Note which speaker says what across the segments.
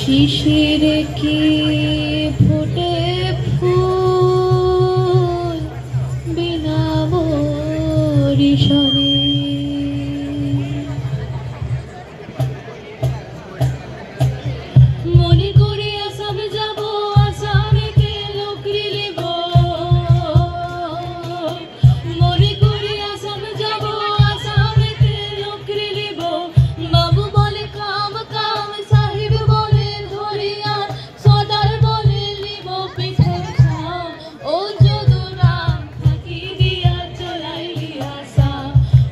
Speaker 1: শিশির কি ফুটে ফুল বিনা বরিশনে মনে করে আসাম যাব আসামেতে লোকরি লিব মনে করে আসাম যাব আসামেতে লোকরি লিব বাবু বলে কাম কাম সাহিব বলে ধরিয়া সদার বলে লিব পিঠে ছাও ও যদুরাম থাকি দিয়া চলাইলি আসা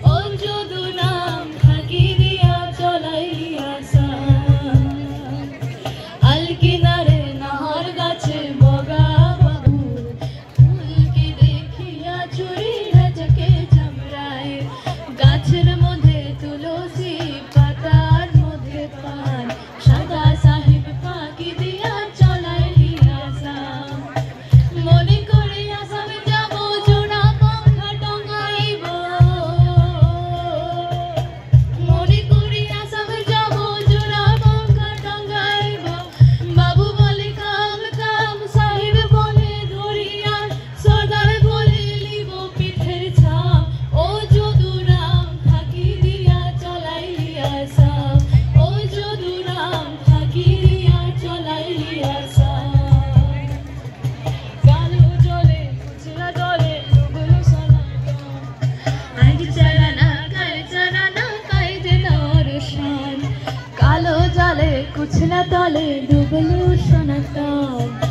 Speaker 1: ও যদুরাম থাকি দিয়া চলাইলি আসা আলকিনারে নাহর গাছে বগা বাবু ফুলকে দেখিয়া চুরি রাজাকে চামড়ায় গাছের মধ্যে তুলসী পাতার মধ্যে পান সাদা সাহেব ফাঁকি দিয়া চলাইলি আসাম মনে করে আসামে যাব জোড়া পাখা টঙ্গাইব মনে করে আসামে যাব জোড়া পাখা টঙ্গাইব বাবু বলে কাম কাম সাহেব বলে ধরিয়া সর্দার বলে লিব পিঠের ছাপ ও যদুরাম থাকি দিয়া চলাইলি আসাম ও যদুরাম থাকি দিয়া চলাইলি আসাম কালো জলে কুচলা জলে ডুবলো সনাতন আজ চালানা কায়দে নরসান কালো জলে কুচলা তলে ডুবলো সনাতন